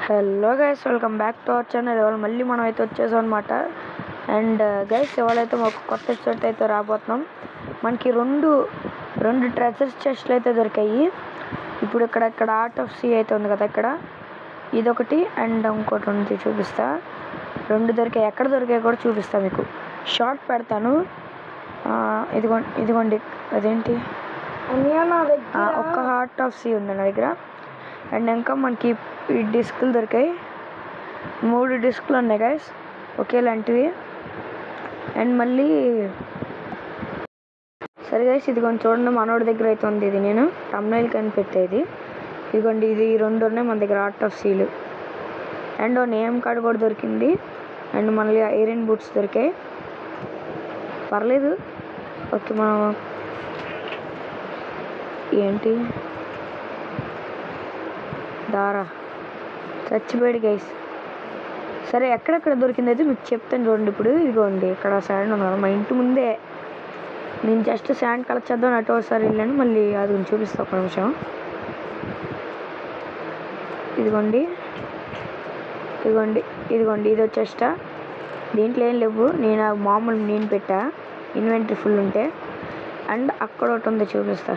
Hello guys, welcome back to our channel. ఇవాళ మళ్ళీ మనం అయితే వచ్చేసాం అనమాట. అండ్ గైస్, ఇవాళైతే ఒక కొత్త ఎపిసోడ్ అయితే రాబోతున్నాం. మనకి రెండు ట్రెజర్ చెస్ట్లు అయితే దొరికాయి. ఇప్పుడు ఇక్కడ ఆర్ట్ ఆఫ్ సీ అయితే ఉంది కదా, ఇక్కడ ఇదొకటి అండ్ ఇంకోటి ఉంది, చూపిస్తా. రెండు దొరికాయి, ఎక్కడ దొరికాయి కూడా చూపిస్తా మీకు. షార్ట్ పెడతాను. ఇదిగోండి అదేంటి, ఒక్క ఆర్ట్ ఆఫ్ సీ ఉంది నా దగ్గర. అండ్ ఇంకా మనకి ఈ డిస్కులు దొరికాయి, 3 డిస్కులు ఉన్నాయి గైస్, ఒకేలాంటివి. అండ్ మళ్ళీ సరే గైస్, ఇదిగోండి చూడండి, మనోడి దగ్గర అయితే ఉంది. ఇది నేను తమ్నైల్ కని పెట్టేది. ఇదిగోండి, ఇది 2 ఉన్నాయి మన దగ్గర art of seal. And name card కూడా దొరికింది. అండ్ మళ్ళీ ఐరన్ బూట్స్ దొరికాయి, పర్లేదు. ఓకే, మనం ఏంటి దారా చచ్చిపోయాడు గైస్. సరే, ఎక్కడెక్కడ దొరికింది అయితే మీకు చెప్తాను చూడండి. ఇప్పుడు ఇదిగోండి, ఇక్కడ శాండ్ ఉంది కదా మా ఇంటి ముందే. నేను జస్ట్ శాండ్ కలెక్ట్ చేద్దాం అటు ఒకసారి వెళ్ళాను, మళ్ళీ అది చూపిస్తాను ఒక నిమిషం. ఇదిగోండి ఇది వచ్చేస్తా. దీంట్లో ఏం లేవు, నేను పెట్టా ఇన్వెంటరీ ఫుల్ ఉంటే. అండ్ అక్కడ ఒకటి ఉంది, చూపిస్తా.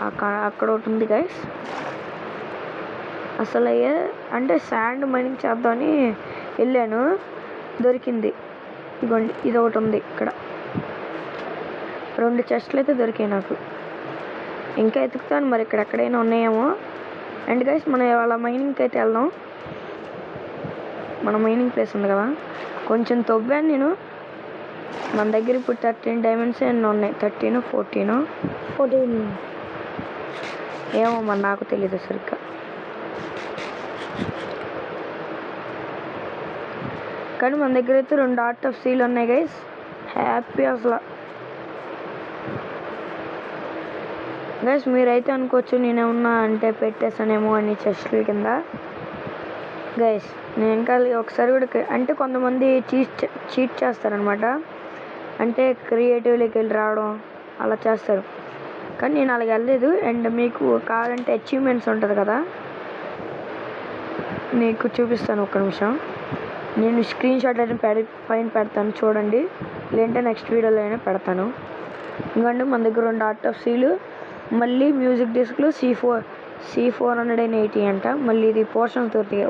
అక్కడ ఒకటి ఉంది గైస్. అసలు అంటే శాండ్ మైనింగ్ చేద్దామని వెళ్ళాను, దొరికింది. ఇదిగోండి, ఇది ఒకటి ఉంది ఇక్కడ. 2 చెస్ట్లు అయితే దొరికాయి నాకు. ఇంకా ఎతుకుతాను, మరి ఇక్కడ ఎక్కడైనా ఉన్నాయేమో. అండ్ గైస్, మనం ఇవాళ మైనింగ్కి అయితే వెళ్దాం. మన మైనింగ్ ప్లేస్ ఉంది కదా, కొంచెం తవ్వాను నేను. మన దగ్గర ఇప్పుడు 13 డైమండ్స్ ఎన్నో ఉన్నాయి, 13, 14 ఏమో మరి నాకు తెలీదు సరిగ్గా. కానీ మన దగ్గర అయితే 2 ఆర్ట్ ఆఫ్ సీలు ఉన్నాయి గైస్. హ్యాపీ అసలు గైస్. మీరైతే అనుకోవచ్చు నేనేమన్నా అంటే పెట్టేసానేమో అని చెస్ట్ల కింద. గైస్, నేను ఇంకా ఒకసారి కూడా అంటే కొంతమంది చీట్ చేస్తారనమాట. అంటే క్రియేటివ్లోకి వెళ్ళి రావడం అలా చేస్తారు, కానీ నేను అలాగ వెళ్ళలేదు. అండ్ మీకు కావాలంటే అచీవ్మెంట్స్ ఉంటుంది కదా, మీకు చూపిస్తాను ఒక్క నిమిషం. నేను స్క్రీన్ షాట్ అయితే పైన పెడతాను చూడండి, లేదంటే నెక్స్ట్ వీడియోలో అయినా పెడతాను. ఎందుకంటే మన దగ్గర 2 ఆర్ట్ ఆఫ్ సీలు, మళ్ళీ మ్యూజిక్ డిస్క్లు C480 అంట. మళ్ళీ ఇది పోర్షన్స్ దొరికాయి,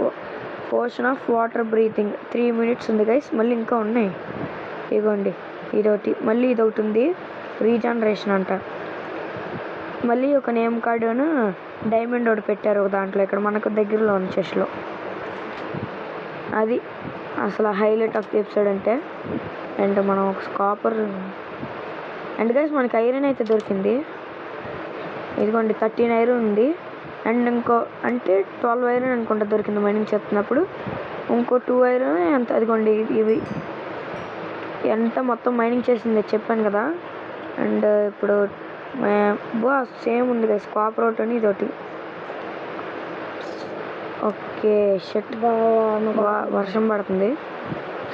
portion of water breathing 3 minutes ఉంది గైస్. మళ్ళీ ఇంకా ఉన్నాయి, ఇదిగోండి ఇదొకటి, మళ్ళీ ఇదొకటి ఉంది, రీజనరేషన్ అంట. మళ్ళీ ఒక నేమ్ కార్డును డైమండ్ ఒకటి పెట్టారు ఒక దాంట్లో, ఇక్కడ మనకు దగ్గరలో ఉన్న చెస్ట్లో. అది అసలు హైలైట్ ఆఫ్ ది ఎపిసోడ్ అంటే. అండ్ మనం ఒక కాపర్. అండ్ గైస్, మనకి ఐరన్ అయితే దొరికింది. ఇదిగోండి 13 ఐరన్ ఉంది. అండ్ ఇంకో అంటే 12 ఐరన్ అనుకుంటా దొరికింది మైనింగ్ చేస్తున్నప్పుడు. ఇంకో 2 ఐరన్ ఎంత, అదిగోండి ఇవి ఎంత మొత్తం మైనింగ్ చేసింది చెప్పాను కదా. అండ్ ఇప్పుడు సేమ్ ఉంది గైస్, కాపర్ ఒకటి అని ఇదొకటి. ఓకే, షట్, వర్షం పడుతుంది.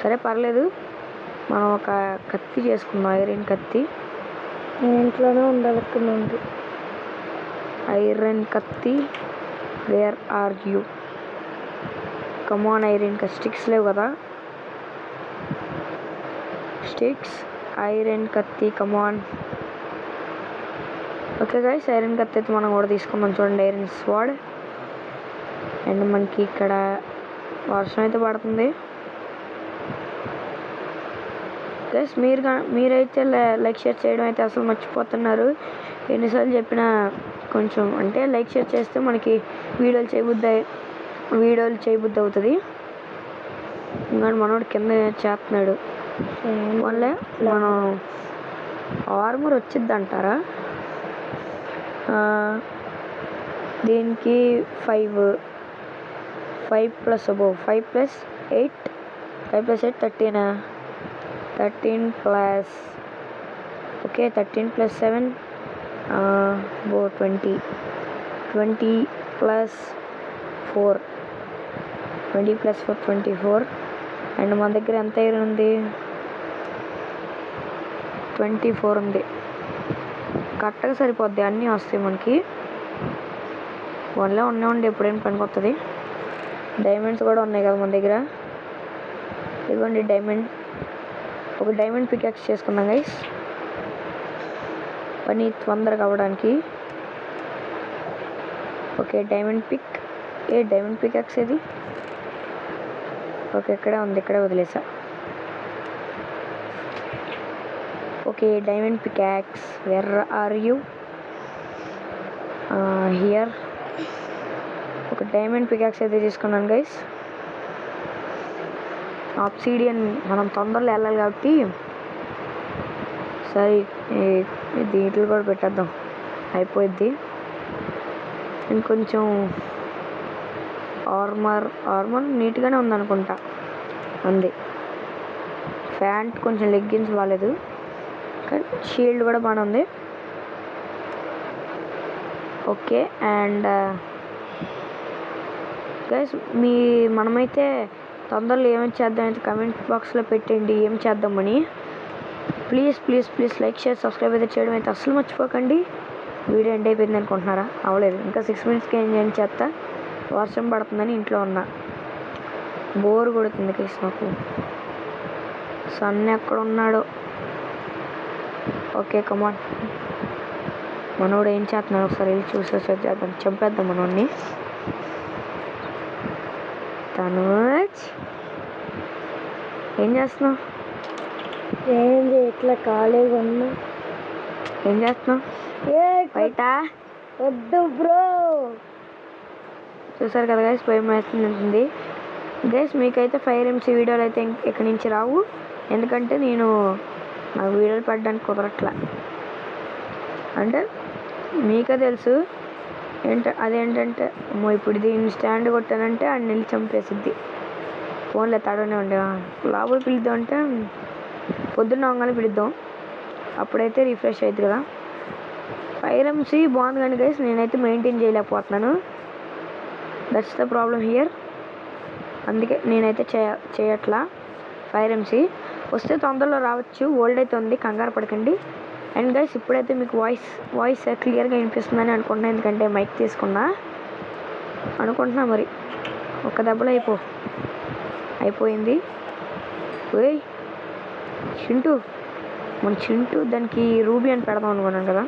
సరే పర్లేదు, మనం ఒక కత్తి చేసుకుందాం, ఐరన్ కత్తి. నేను ఇంట్లోనే ఉండాలనుకుంది ఐరన్ కత్తి. Where are you? Come on iron కత్తి. స్టిక్స్ లేవు కదా, స్టిక్స్, ఐరన్ కత్తి, కమాన్. ఓకే గైస్, ఐరన్ కత్తి అయితే మనం కూడా తీసుకుందాం. చూడండి, ఐరన్ స్వాడ్. అండ్ మనకి ఇక్కడ వర్షం అయితే పడుతుంది గైస్. మీరైతే లైక్ షేర్ చేయడం అయితే అసలు మర్చిపోతున్నారు. ఎన్నిసార్లు చెప్పినా కొంచెం అంటే లైక్ షేర్ చేస్తే మనకి వీడియోలు చేయబుద్ధి అవుతుంది. ఇంకా మనోడు కింద చేస్తున్నాడు. వల్లే మనం ఆర్మర్ వచ్చిద్ది అంటారా? దీనికి 5 + above 5 + 8 13 ప్లస్, ఓకే 13 + 7 20 + 4 24. అండ్ మన దగ్గర ఎంత ఐరన్ ఉంది? 24 ఉంది. కరెక్ట్గా సరిపోద్ది, అన్నీ వస్తాయి మనకి. వన్లో ఉండి ఎప్పుడైనా పనికొస్తుంది. డైమండ్స్ కూడా ఉన్నాయి కదా మన దగ్గర. ఇదిగోండి ఒక డైమండ్ పికాక్స్ చేసుకున్నాం గైస్, పని తొందరగా అవ్వడానికి. ఓకే డైమండ్ పికాక్స్ ఇది. ఓకే ఇక్కడే ఉంది, ఇక్కడే వదిలేసా. Okay diamond pickaxe, where are you? Here. ఒక డైమండ్ పికాక్స్ అయితే తీసుకున్నాను గైస్. ఆబ్సిడియన్ మనం తొందరలో వెళ్ళాలి కాబట్టి సరే దీంట్లో కూడా పెట్టేద్దాం, అయిపోద్ది. ఇంకొంచెం ఆర్మర్ నీట్గానే ఉందనుకుంటా, ఉంది. ప్యాంట్ కొంచెం లెగ్గిన్స్ బాగాలేదు, కానీ షీల్డ్ కూడా బాగానే ఉంది. ఓకే అండ్ గైస్ మనమైతే తొందరలో ఏమేమి చేద్దాం అయితే కమెంట్ బాక్స్లో పెట్టండి ఏం చేద్దామని. ప్లీజ్ లైక్ షేర్ సబ్స్క్రైబ్ అయితే చేయడం అయితే అస్సలు మర్చిపోకండి. వీడియో ఎండ్ అయిపోయింది అనుకుంటున్నారా? అవ్వలేదు, ఇంకా 6 minutesకి ఏం చేస్తా. వర్షం పడుతుందని ఇంట్లో ఉన్నా, బోర్ కొడుతుంది గైస్ నాకు. సన్ ఎక్కడ ఉన్నాడు? ఓకే కమాన్, మనోడు ఏం చేస్తున్నాడు ఒకసారి వెళ్ళి చూసేద్దాం. చంపేద్దాం మనోడిని. తనుజ్ ఏం చేస్తున్నావు? ఏం చేయట్లా, ఖాళీగా ఉన్నా. ఏం చేస్తున్నావు బయట? వద్దు బ్రో. చూసారు కదా గైస్, భయం వేస్తుంది గైస్. మీకైతే 5 MC వీడియోలు అయితే ఇక్కడి నుంచి రావు, ఎందుకంటే నాకు వీడియోలు పెట్టడానికి కుదరట్లా. అంటే మీకే తెలుసు అదేంటంటే ఇప్పుడు దీన్ని స్టాండ్ కొట్టానంటే ఆ నెల్లి చంపేసిద్ది. ఫోన్లో తడనే ఉండే లోపల పిలుద్దాం అంటే పొద్దున్న అవగానే పిలుద్దాం, అప్పుడైతే రిఫ్రెష్ అవుతుంది కదా. 5 MC బాగుంది కానీ గైస్ నేనైతే మెయింటైన్ చేయలేకపోతున్నాను. That's the problem here. అందుకే నేనైతే చేయట్లా. 5 MC వస్తే తొందరలో రావచ్చు, ఓల్డ్ అయితే ఉంది, కంగారు పడకండి. అండ్ గైస్ ఇప్పుడైతే మీకు వాయిస్ క్లియర్గా వినిపిస్తుందని అనుకుంటున్నాను, ఎందుకంటే మైక్ తీసుకున్నా అనుకుంటున్నా. మరి ఒక దెబ్బలో అయిపోయింది. ఓయ్ చింటూ దానికి రూబీ అని పెడదాం అనుకున్నాను కదా.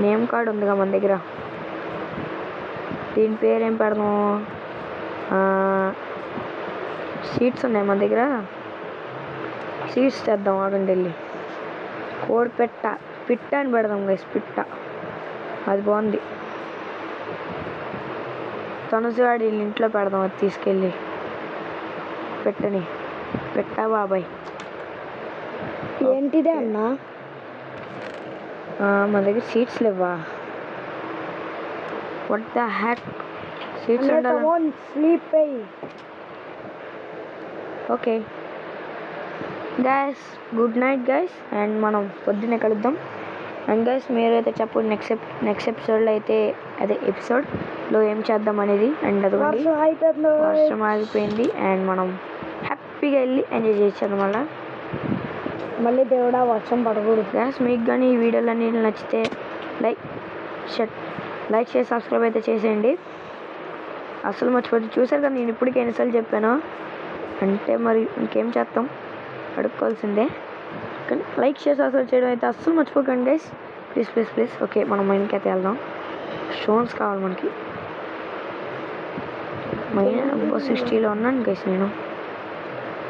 నేమ్ కార్డ్ ఉందిగా మన దగ్గర, దీని పేరు ఏం పెడదాం? సీట్స్ ఉన్నాయి మన దగ్గర, సీట్స్ తెద్దాం. ఆగండి వెళ్ళి కోడి పిట్ట అని పెడదాం గైస్. పిట్ట అది బాగుంది. తనుజువాడి ఇంట్లో పెడదాం, అది తీసుకెళ్ళి పెట్ట బాబాయ్. ఏంటిదే అన్నా? మన దగ్గర సీట్స్ లేవా? వాట్ ద హ్యాక్, సీట్స్ ఉండాలి. Sleep. Okay guys, good night guys, and మనం పొద్దున్నే కలుద్దాం. అండ్ గైస్ మీరైతే చెప్పండి నెక్స్ట్ ఎపిసోడ్లో అయితే అదే ఎపిసోడ్లో ఏం చేద్దాం అనేది. అండ్ అది వర్షం ఆగిపోయింది అండ్ మనం హ్యాపీగా వెళ్ళి ఎంజాయ్ చేయొచ్చు అనమాట. మళ్ళీ దేవుడా వర్షం పడకూడదు. గైస్ మీకు కానీ ఈ వీడియోలన్నీ నచ్చితే లైక్ చేసి సబ్స్క్రైబ్ అయితే చేసేయండి, అసలు మర్చిపోతే. చూసారు కదా నేను ఇప్పటికీ ఎన్నిసార్లు చెప్పాను అంటే, మరి ఇంకేం చేస్తాం, అడుక్కోవాల్సిందే. కానీ లైక్ చేసి సబ్స్క్రైబ్ చేయడం అయితే అస్సలు మర్చిపోకండి గైస్, ప్లీజ్. ఓకే మనం మైన్కి అయితే వెళ్దాం. స్టోన్స్ కావాలి మనకి. -60లో ఉన్నాను గైస్ నేను.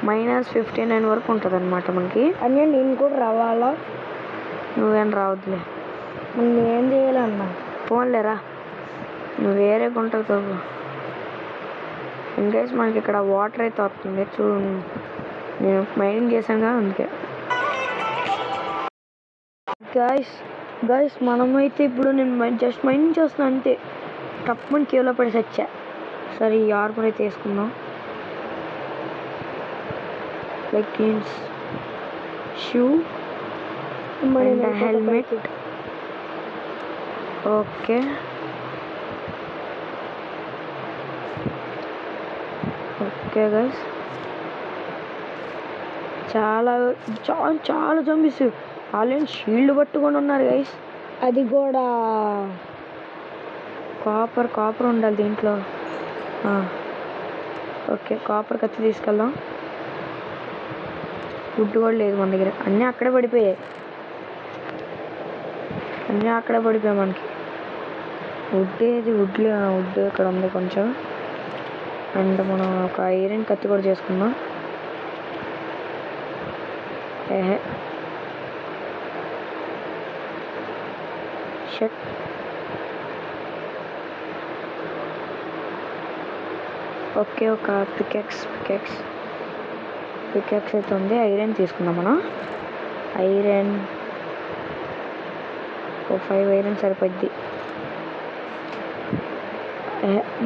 -59 వరకు ఉంటుంది అనమాట మనకి. అన్నీ నేను కూడా రావాలా? నువ్వేం రావద్దులే. నేనేం చేయాలన్నా? ఫోన్లేరా, నువ్వు వేరే గుంటకు. గైస్ మనకి ఇక్కడ వాటర్ అయితే వస్తుంది నేను మైనింగ్ చేశాను కదా అందుకే. గైస్ మనమైతే ఇప్పుడు నేను జస్ట్ మైనింగ్ చేస్తున్నాను అంతే, తప్పని కేవలో పడి సచ్చా. సరే ఈ ఆర్మర్ అయితే వేసుకుందాం. Leggings, shoe and helmet. Okay guys, చాలా జంబీస్ ఆల్రెడీ షీల్డ్ పట్టుకొని ఉన్నారు గైస్. అది కూడా కాపర్ ఉండాలి దీంట్లో. ఓకే, కాపర్ కత్తి తీసుకెళ్దాం. వుడ్ కూడా లేదు మన దగ్గర, అన్నీ అక్కడే పడిపోయాయి మనకి. వుడ్ ఏది? వుడ్ ఇక్కడ ఉంది కొంచెం. అండ్ మనం ఒక ఐరన్ కత్తి కూడా చేసుకుందాం. షట్. ఓకే, ఒక పికెక్స్ అయితే ఉంది. ఐరన్ తీసుకుందాం మనం. ఐరన్ 5 ఐరన్ సరిపోద్ది.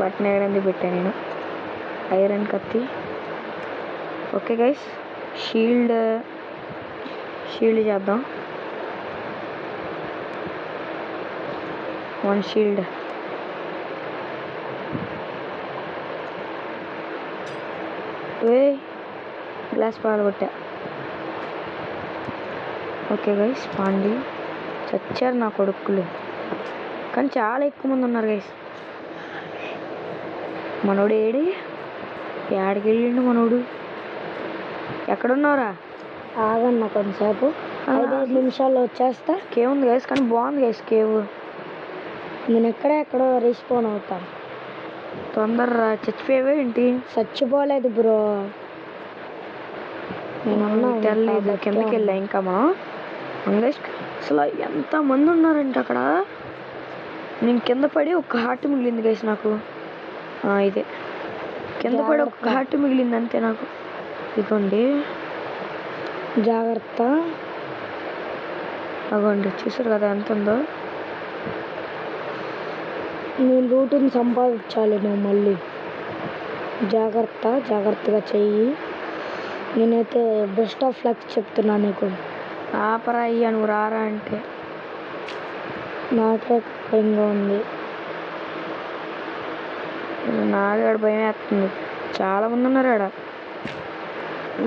బటన్ వేయడానికి పెట్టాను నేను. ఐరన్ కత్తి. ఓకే గైస్, షీల్డ్ చేద్దాం. 1 షీల్డ్. గ్లాస్ పగలగొట్టా. ఓకే గైస్, పాండి చచ్చారు నా కొడుకులు, కానీ చాలా ఎక్కువ మంది ఉన్నారు గైస్. మనోడు ఏడికి వెళ్ళిండు మనోడు? ఎక్కడున్నావురా? ఆగన్న కొంచెంసేపు, 5-5 నిమిషాల్లో వచ్చేస్తా. కేవ్ ఉంది గైస్, కానీ బాగుంది గైస్ కేవ్. నేను ఎక్కడో రిస్పాన్ అవుతా. తొందరరా, చచ్చిపోయావే ఏంటి? చచ్చిపోలేదు బ్రో, నేను తెలీదు. కిందకి వెళ్ళా ఇంకా మనం. అసలు ఎంత మంది ఉన్నారంటే అక్కడ. నేను కింద పడి ఒక హార్ట్ మిగిలింది గైస్ నాకు. ఇదే కింద పడి ఒక హార్ట్ మిగిలింది అంతే నాకు. ఇదిగోండి, జాగ్రత్త. అగోండి, చూసారు కదా ఎంత ఉందో. నేను రూటుని సంపాదించాలి, నువ్వు మళ్ళీ జాగ్రత్తగా చెయ్యి. నేనైతే బెస్ట్ ఆఫ్ లక్ చెప్తున్నా నీకు. ఆపరా అయ్యా, నువ్వు రారా అంటే. నాకే భయంగా ఉంది. నాకు ఆడ భయం వేస్తుంది, చాలా మంది ఉన్నారు ఆడ.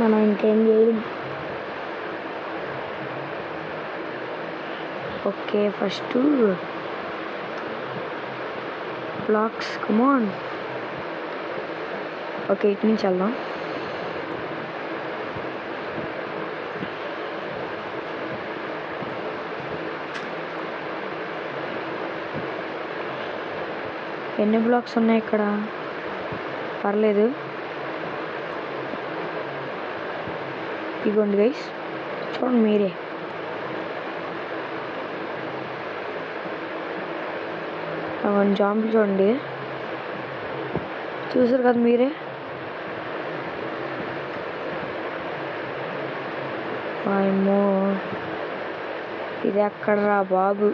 మనం ఇంకేం చేయలేం. ఓకే, ఫస్ట్ బ్లాక్స్, కమాన్. ఓకే, ఇటు నుంచి వెళ్దాం. ఎన్ని బ్లాక్స్ ఉన్నాయి ఇక్కడ? పర్లేదు. ఇదిగోండి గైస్, చూడండి మీరే. అవన్నీ జాంబులు చూడండి, చూసారు కదా మీరే. అమ్మో, ఇది ఎక్కడరా బాబు?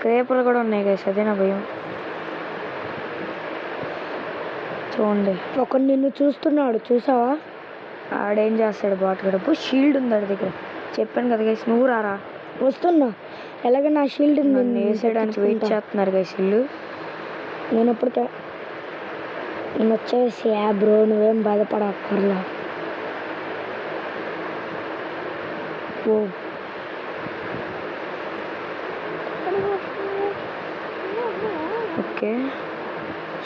క్రేపర్లు కూడా ఉన్నాయి గైస్, అదే నా భయం. చూడండి, ఒకడు నిన్ను చూస్తున్నాడు, చూసావా? ఆడేం చేస్తాడు బాటుగడపు? షీల్డ్ ఉంది ఆడి దగ్గర. చెప్పాను కదా గైస్, నువ్వు రారా. వస్తున్నా, ఎలాగ నా షీల్డ్ నన్ను వేసేయడానికి వెయిట్ చేస్తున్నారు గైస్ వీళ్ళు. నేను వచ్చేసి బ్రో, నువ్వేం బాధపడక్కర్లా. ఓ, ఓకే,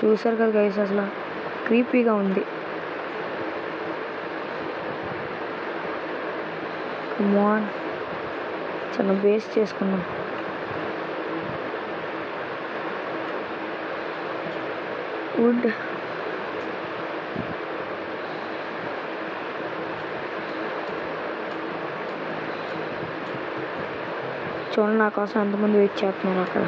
చూసారు కదా గైస్, అసలు క్రీపీగా ఉంది. కమాన్, చిన్న బేస్ చేసుకున్నాం. వుడ్, చూడండి నా కోసం ఎంతమంది వెయిట్ చేస్తున్నాను అక్కడ.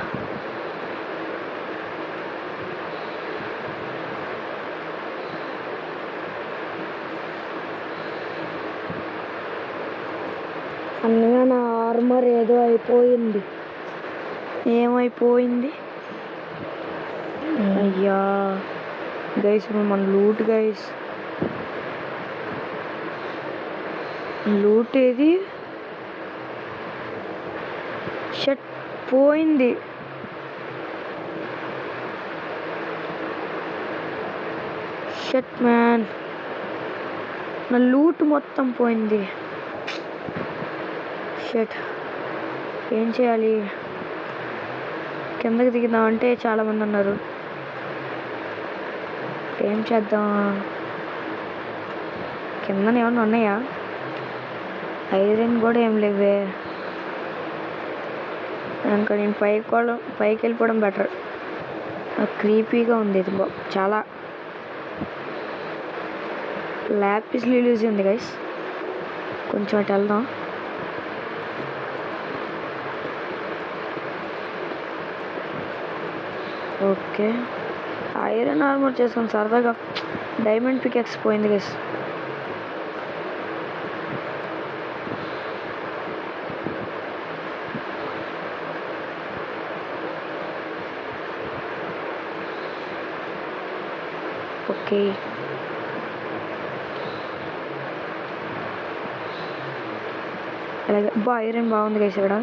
అన్నగా నా ఆర్మర్ ఏదో అయిపోయింది. ఏమైపోయింది? అయ్యా గైస్, ఇప్పుడు మన లూట్ గైస్. లూట్ ఏది? షట్, పోయింది. షట్ మ్యాన్, నా లూట్ మొత్తం పోయింది. షట్, ఏం చేయాలి? కిందకి దిగుదామంటే చాలామంది ఉన్నారు. ఏం చేద్దాం? కిందన ఏమన్నా ఉన్నాయా? ఐరన్ కూడా ఏం లేవే. ఇంకా నేను పైకి వెళ్ళిపోవడం బెటర్. క్రీపీగా ఉంది ఇది చాలా. ల్యాపిస్ లిలీస్ ఉంది గైస్. కొంచెం అటు వెళ్దాం. ఓకే, ఐరన్ ఆర్మర్ చేసుకుని సరదాగా డైమండ్ పికెక్స్ పోయింది గైస్. ఓకే, అలాగే ఐరన్ బాగుంది గైస్ ఇక్కడ.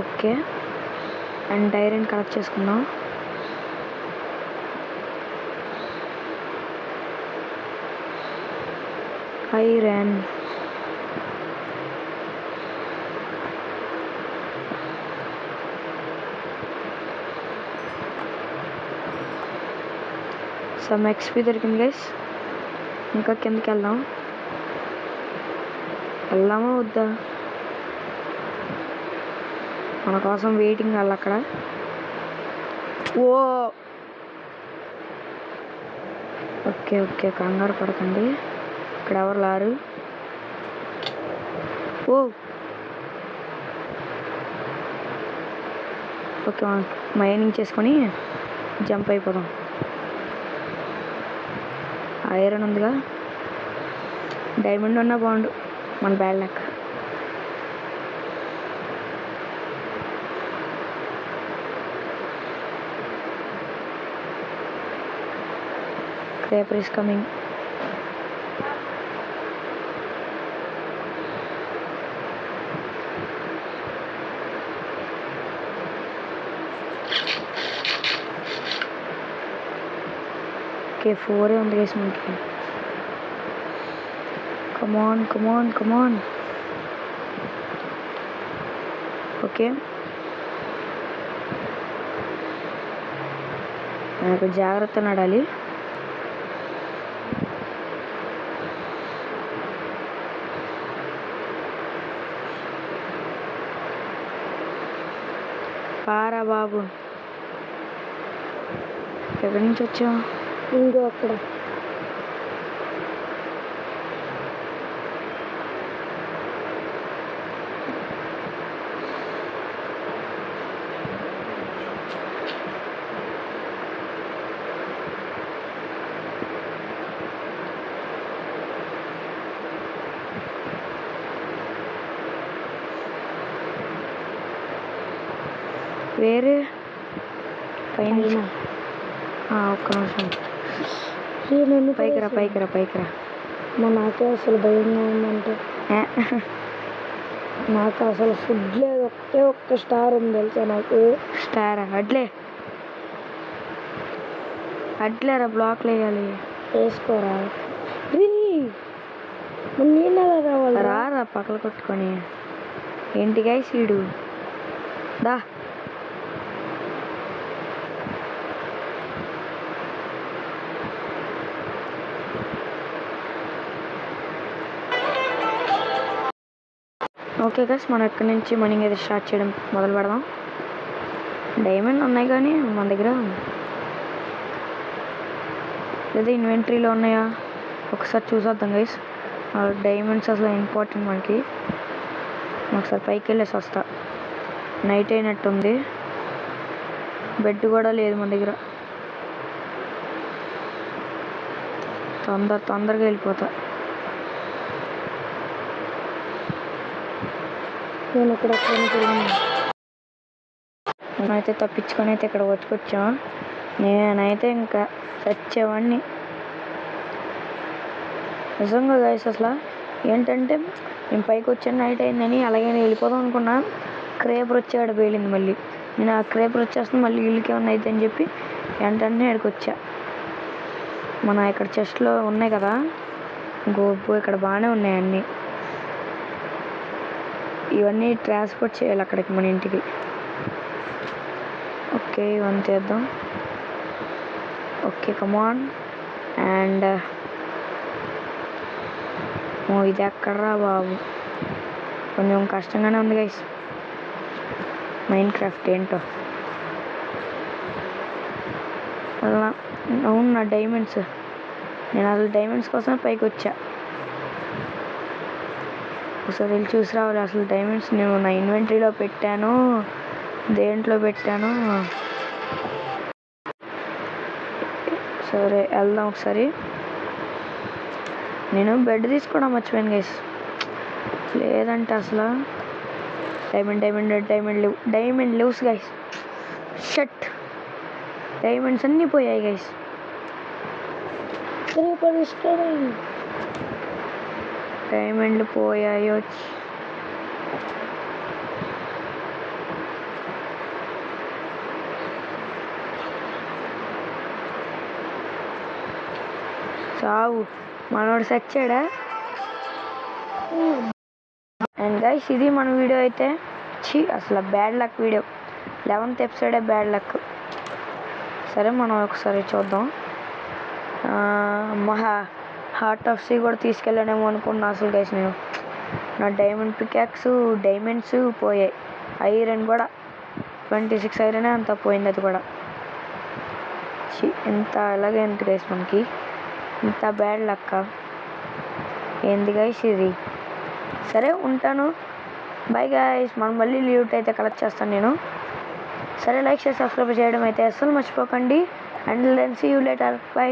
ఓకే, అండ్ ఐరన్ కలెక్ట్ చేసుకుందాం. ఐరన్ సమ్ ఎక్స్పీ దొరికింది గైస్. ఇంకా కిందకి వెళ్దామా వద్దా? మన కోసం వెయిటింగ్ వాళ్ళు అక్కడ. ఓ ఓకే ఓకే, కంగారు పడకండి. ఇక్కడ ఎవరు లారు? ఓ ఓకే, మైనింగ్ చేసుకొని జంప్ అయిపోదాం. ఐరన్ ఉందిగా, డైమండ్ ఉన్నా బాగుండు మన bad luck. Creeper is coming. Okay, 4 ఉంది గైస్ మనకి. కమాన్. ఓకే, నాకు జాగ్రత్త నడాలి. పారా బాబు, ఎక్కడి నుంచి వచ్చావు? ఇంకో అక్కడ. వేరే పైన ఒక్క నిమిషం. పైకిరా. నాకే అసలు భయంగా ఉందంటే. నాకు అసలు ఫుడ్ లేదు. ఒక్క స్టార్ ఉంది తెలుసా నాకు. స్టారా? అడ్లేరా బ్లాక్లు వేయాలి. వేసుకోరా. నేను ఎలా రావాలి? రారా పక్కలు కొట్టుకొని. ఏంటిగా సీడు దా. ఓకే గైస్, మనం ఎక్కడి నుంచి మైనింగ్ అయితే స్టార్ట్ చేయడం మొదలు పెడదాం. డైమండ్ ఉన్నాయి కానీ మన దగ్గర లేదా ఇన్వెంటరీలో ఉన్నాయా ఒకసారి చూసేద్దాం గైస్. డైమండ్స్ అసలు ఇంపార్టెంట్ మనకి. ఒకసారి పైకి వెళ్ళేసి వస్తా. నైట్ అయినట్టుంది. బెడ్ కూడా లేదు మన దగ్గర. తొందరగా వెళ్ళిపోతా. నేను ఇక్కడ నేనైతే తప్పించుకొని అయితే ఇక్కడ వచ్చుకొచ్చాం. నేనైతే ఇంకా చచ్చేవాడిని నిజంగా గైస్. అసలు ఏంటంటే నేను పైకి వచ్చాను, నైట్ అయిందని అలాగే నేను వెళ్ళిపోదాం అనుకున్నా. క్రేపర్ వచ్చాడు పేలింది మళ్ళీ. నేను ఆ క్రేపర్ వచ్చేస్తుంది మళ్ళీ ఇల్లుకి ఏమన్నా అయితే అని చెప్పి వెంటనే ఇక్కడికి వచ్చా. మన ఇక్కడ చెస్ట్లో ఉన్నాయి కదా గోపు, ఇక్కడ బాగానే ఉన్నాయి అన్నీ. ఇవన్నీ ట్రాన్స్పోర్ట్ చేయాలి అక్కడికి మన ఇంటికి. ఓకే ఇవన్నీ చేద్దాం. Okay come on. అండ్ ఇది ఎక్కడరా బాబు, కొంచెం కష్టంగానే ఉంది గైస్ మైన్ క్రాఫ్ట్ ఏంటో. అలా అవును నా డైమండ్స్, నేను అసలు డైమండ్స్ కోసం పైకి వచ్చా. ఒకసారి వెళ్ళి చూసి రావాలి అసలు డైమండ్స్ నేను నా ఇన్వెంటరీలో పెట్టాను దేంట్లో పెట్టాను. సరే వెళ్దాం ఒకసారి. నేను బెడ్ తీసుకోవడం మర్చిపోయాను గైస్, లేదంటే అసలు diamond lives guys. Shut, diamonds అన్నీ పోయాయి గైస్. డైమండ్లు పోయాయో. చావు, మనోడు సచ్చాడా. అండ్ గైస్ ఇది మన వీడియో అయితే. అసలు బ్యాడ్ లక్ వీడియో, 11th ఎపిసోడే బ్యాడ్ లక్. సరే మనం ఒకసారి చూద్దాం. మహా హార్ట్ ఆఫ్ సీ కూడా తీసుకెళ్ళానేమో అనుకున్నా అసలు గైస్. నేను నా డైమండ్ పికాక్స్ డైమండ్స్ పోయాయి, ఐరన్ కూడా 26 ఐరనే అంతా పోయింది అది కూడా. ఎంత అలాగే ఎంత గైస్ మనకి ఇంత బ్యాడ్ లక్క ఏంది గైస్ ఇది. సరే ఉంటాను, బై గైస్. మనం మళ్ళీ లీవ్ అయితే కలెక్ట్ చేస్తాను నేను. సరే లైక్ చేసి సబ్స్క్రైబ్ చేయడం అయితే అస్సలు మర్చిపోకండి. And then see you later, by.